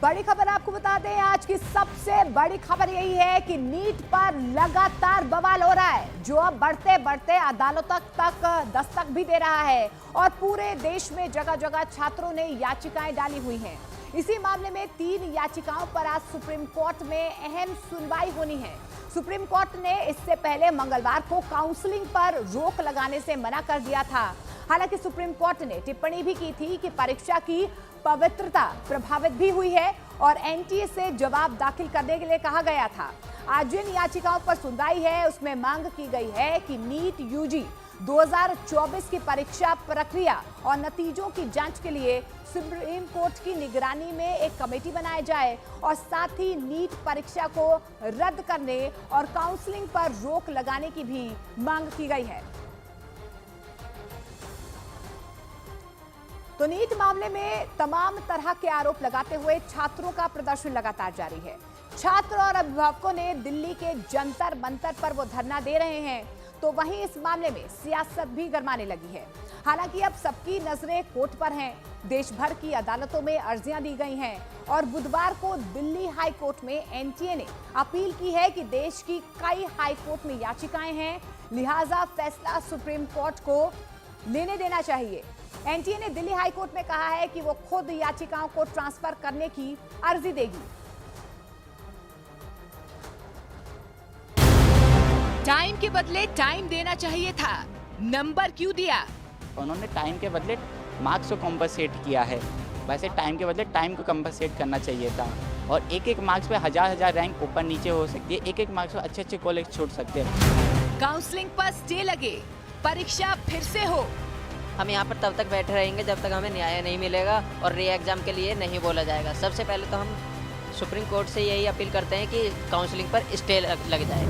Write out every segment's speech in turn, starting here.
बड़ी खबर आपको बता दें, आज की सबसे बड़ी खबर यही है कि नीट पर लगातार बवाल हो रहा है, जो अब बढ़ते बढ़ते अदालतों तक दस्तक भी दे रहा है और पूरे देश में जगह जगह छात्रों ने याचिकाएं डाली हुई हैं। इसी मामले में 3 याचिकाओं पर आज सुप्रीम कोर्ट में अहम सुनवाई होनी है। सुप्रीम कोर्ट ने इससे पहले मंगलवार को काउंसलिंग पर रोक लगाने से मना कर दिया था। हालांकि सुप्रीम कोर्ट ने टिप्पणी भी की थी कि परीक्षा की पवित्रता प्रभावित भी हुई है और एनटीए से जवाब दाखिल करने के लिए कहा गया था। आज जिन याचिकाओं पर सुनवाई है उसमें मांग की गई है कि नीट यूजी 2024 की परीक्षा प्रक्रिया और नतीजों की जांच के लिए सुप्रीम कोर्ट की निगरानी में एक कमेटी बनाई जाए और साथ ही नीट परीक्षा को रद्द करने और काउंसलिंग पर रोक लगाने की भी मांग की गई है। तो नीट मामले में तमाम तरह के आरोप लगाते हुए छात्रों का प्रदर्शन लगातार जारी है। छात्र और अभिभावकों ने दिल्ली के जंतर मंतर पर वो धरना दे रहे हैं, तो वहीं इस मामले में सियासत भी गरमाने लगी है। हालांकि अब सबकी नजरें कोर्ट पर हैं। देश भर की अदालतों में अर्जियां दी गई हैं और बुधवार को दिल्ली हाई कोर्ट में एनटीए ने अपील की है कि देश की कई हाई कोर्ट में याचिकाएं हैं, लिहाजा फैसला सुप्रीम कोर्ट को लेने देना चाहिए। एनटीए ने दिल्ली हाई कोर्ट में कहा है कि वो खुद याचिकाओं को ट्रांसफर करने की अर्जी देगी। टाइम के बदले टाइम देना चाहिए था, नंबर क्यों दिया? उन्होंने टाइम के बदले मार्क्स को कॉम्पनसेट किया है, वैसे टाइम के बदले टाइम को कॉम्पनसेट करना चाहिए था। और एक मार्क्स पे हजार रैंक ऊपर नीचे हो सकती है, एक मार्क्स पे अच्छे कॉलेज छूट सकते हैं। काउंसलिंग पर स्टे लगे, परीक्षा फिर से हो। हम यहाँ पर तब तक बैठे रहेंगे जब तक हमें न्याय नहीं मिलेगा और री एग्जाम के लिए नहीं बोला जाएगा। सबसे पहले तो हम सुप्रीम कोर्ट से यही अपील करते हैं कि काउंसलिंग पर स्टे लग जाए।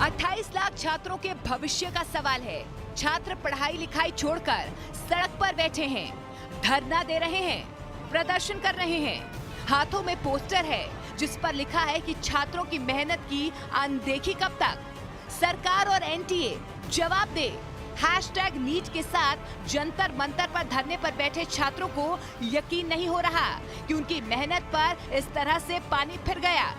28 लाख छात्रों के भविष्य का सवाल है। छात्र पढ़ाई लिखाई छोड़कर सड़क पर बैठे हैं, धरना दे रहे हैं, प्रदर्शन कर रहे हैं। हाथों में पोस्टर है जिस पर लिखा है कि छात्रों की मेहनत की अनदेखी कब तक? सरकार और एनटीए जवाब दे। #नीट के साथ जंतर मंतर पर धरने पर बैठे छात्रों को यकीन नहीं हो रहा कि उनकी मेहनत पर इस तरह से पानी फिर गया।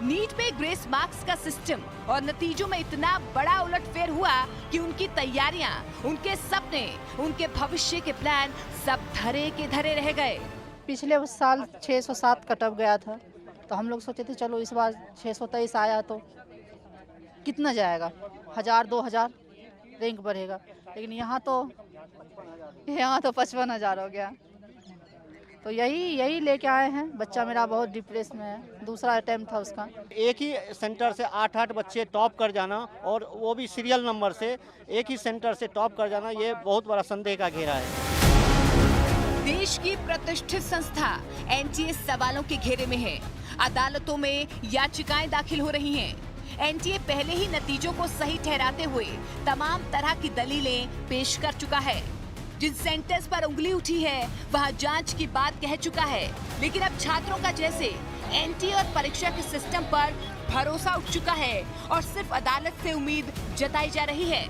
नीट में ग्रेस मार्क्स का सिस्टम और नतीजों में इतना बड़ा उलटफेर हुआ कि उनकी तैयारियां, उनके सपने, उनके भविष्य के प्लान सब धरे के धरे रह गए। पिछले साल 607 कटअप गया था, तो हम लोग सोचे थे चलो इस बार 623 आया तो कितना जाएगा, 1000-2000 रैंक बढ़ेगा, लेकिन यहाँ तो 55,000 हो गया। तो यही लेके आए हैं। बच्चा मेरा बहुत डिप्रेस में है, दूसरा अटेम्प्ट था उसका। एक ही सेंटर से 8 बच्चे टॉप कर जाना और वो भी सीरियल नंबर से एक ही सेंटर से टॉप कर जाना, ये बहुत बड़ा संदेह का घेरा है। देश की प्रतिष्ठित संस्था एनटीए सवालों के घेरे में है। अदालतों में याचिकाएं दाखिल हो रही हैं। एनटीए पहले ही नतीजों को सही ठहराते हुए तमाम तरह की दलीलें पेश कर चुका है। जिन सेंटर्स पर उंगली उठी है वहां जांच की बात कह चुका है, लेकिन अब छात्रों का जैसे एनटीए और परीक्षा के सिस्टम पर भरोसा उठ चुका है और सिर्फ अदालत से उम्मीद जताई जा रही है।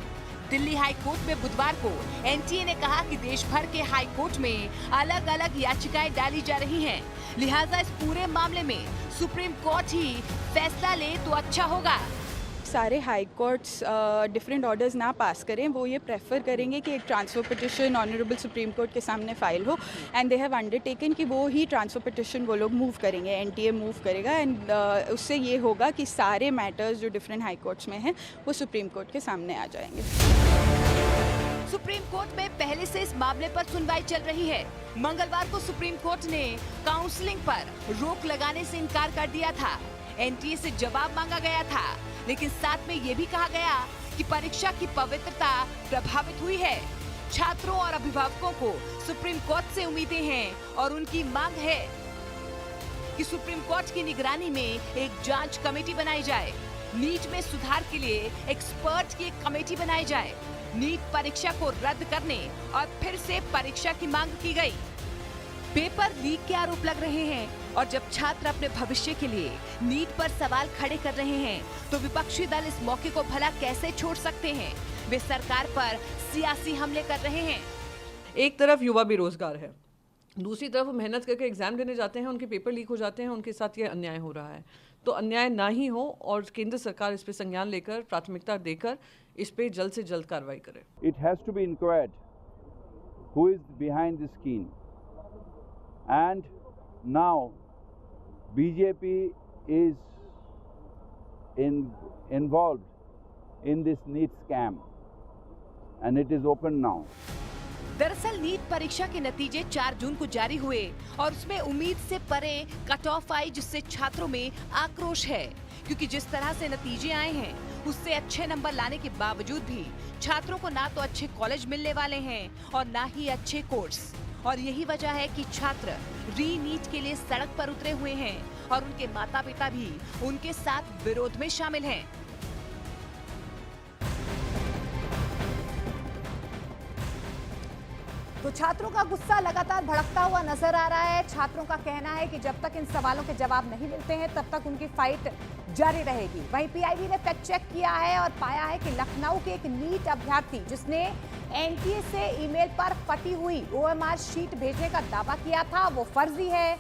दिल्ली हाई कोर्ट में बुधवार को एनटीए ने कहा कि देश भर के हाई कोर्ट में अलग अलग याचिकाएं डाली जा रही हैं, लिहाजा इस पूरे मामले में सुप्रीम कोर्ट ही फैसला ले तो अच्छा होगा। सारे हाई कोर्ट्स डिफरेंट ऑर्डर्स ना पास करें, वो ये प्रेफर करेंगे कि एक transfer petition honourable supreme court के सामने फाइल हो एंड दे हैव अंडरटेकन कि वो ही ट्रांसफ़र पिटिशन वो लोग मूव करेंगे, एनटीए मूव करेगा एंड उससे ये होगा कि सारे मैटर्स जो डिफरेंट हाई कोर्ट्स में हैं वो सुप्रीम कोर्ट के सामने आ जाएंगे। सुप्रीम कोर्ट में पहले से इस मामले पर सुनवाई चल रही है। मंगलवार को सुप्रीम कोर्ट ने काउंसलिंग पर रोक लगाने से इनकार कर दिया था। एनटीए से जवाब मांगा गया था, लेकिन साथ में ये भी कहा गया कि परीक्षा की पवित्रता प्रभावित हुई है। छात्रों और अभिभावकों को सुप्रीम कोर्ट से उम्मीदें हैं और उनकी मांग है कि सुप्रीम कोर्ट की निगरानी में एक जांच कमेटी बनाई जाए। नीट में सुधार के लिए एक्सपर्ट की एक कमेटी बनाई जाए। नीट परीक्षा को रद्द करने और फिर से परीक्षा की मांग की गई। पेपर लीक के आरोप लग रहे हैं और जब छात्र अपने भविष्य के लिए नीट पर सवाल खड़े कर रहे हैं तो विपक्षी दल इस मौके को भला कैसे छोड़ सकते हैं। वे सरकार पर सियासी हमले कर रहे हैं। एक तरफ युवा बेरोजगार है, दूसरी तरफ वो मेहनत करके एग्ज़ाम देने जाते हैं, उनके पेपर लीक हो जाते हैं, उनके साथ ये अन्याय हो रहा है। तो अन्याय ना ही हो और केंद्र सरकार इस पे संज्ञान लेकर, प्राथमिकता देकर इस पे जल्द से जल्द कार्रवाई करे। It has to be inquired who is behind this scheme, and now BJP is involved in this NEET scam, and it is open now. दरअसल नीट परीक्षा के नतीजे 4 जून को जारी हुए और उसमें उम्मीद से परे कट ऑफ आई, जिससे छात्रों में आक्रोश है, क्योंकि जिस तरह से नतीजे आए हैं उससे अच्छे नंबर लाने के बावजूद भी छात्रों को ना तो अच्छे कॉलेज मिलने वाले हैं और ना ही अच्छे कोर्स। और यही वजह है कि छात्र री नीट के लिए सड़क पर उतरे हुए हैं और उनके माता पिता भी उनके साथ विरोध में शामिल हैं। तो छात्रों का गुस्सा लगातार भड़कता हुआ नजर आ रहा है। छात्रों का कहना है कि जब तक इन सवालों के जवाब नहीं मिलते हैं तब तक उनकी फाइट जारी रहेगी। वहीं पीआईबी ने फैक्ट चेक किया है और पाया है कि लखनऊ के एक नीट अभ्यर्थी जिसने एनटीए से ईमेल पर फटी हुई ओएमआर शीट भेजने का दावा किया था वो फर्जी है।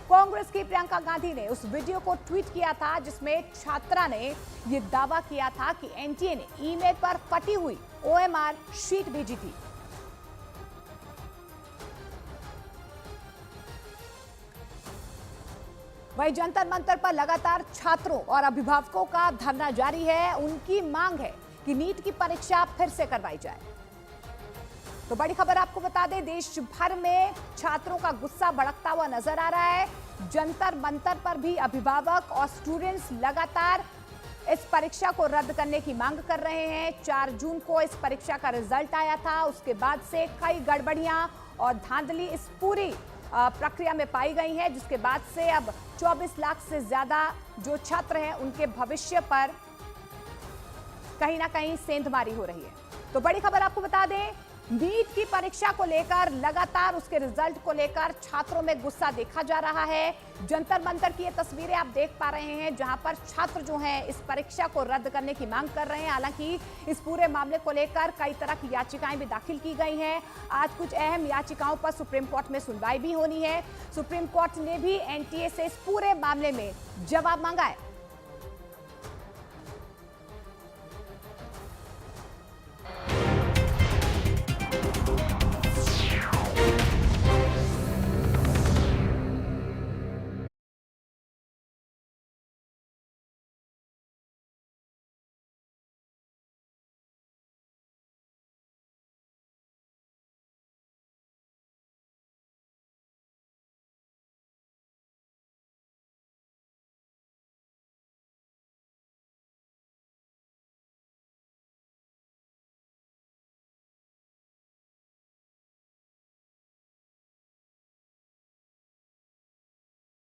कांग्रेस की प्रियंका गांधी ने उस वीडियो को ट्वीट किया था जिसमें छात्रा ने ये दावा किया था कि एनटीए ने ईमेल पर फटी हुई ओएमआर शीट भेजी थी। वहीं जंतर मंतर पर लगातार छात्रों और अभिभावकों का धरना जारी है। उनकी मांग है कि नीट की परीक्षा फिर से करवाई जाए। तो बड़ी खबर आपको बता दें, देश भर में छात्रों का गुस्सा भड़कता हुआ नजर आ रहा है। जंतर मंतर पर भी अभिभावक और स्टूडेंट्स लगातार इस परीक्षा को रद्द करने की मांग कर रहे हैं। 4 जून को इस परीक्षा का रिजल्ट आया था, उसके बाद से कई गड़बड़ियां और धांधली इस पूरी प्रक्रिया में पाई गई है, जिसके बाद से अब 24 लाख से ज्यादा जो छात्र हैं उनके भविष्य पर कहीं ना कहीं सेंधमारी हो रही है। तो बड़ी खबर आपको बता दें, नीट की परीक्षा को लेकर लगातार उसके रिजल्ट को लेकर छात्रों में गुस्सा देखा जा रहा है। जंतर मंतर की ये तस्वीरें आप देख पा रहे हैं जहां पर छात्र जो हैं इस परीक्षा को रद्द करने की मांग कर रहे हैं। हालांकि इस पूरे मामले को लेकर कई तरह की याचिकाएं भी दाखिल की गई हैं। आज कुछ अहम याचिकाओं पर सुप्रीम कोर्ट में सुनवाई भी होनी है। सुप्रीम कोर्ट ने भी एनटीए से इस पूरे मामले में जवाब मांगा है।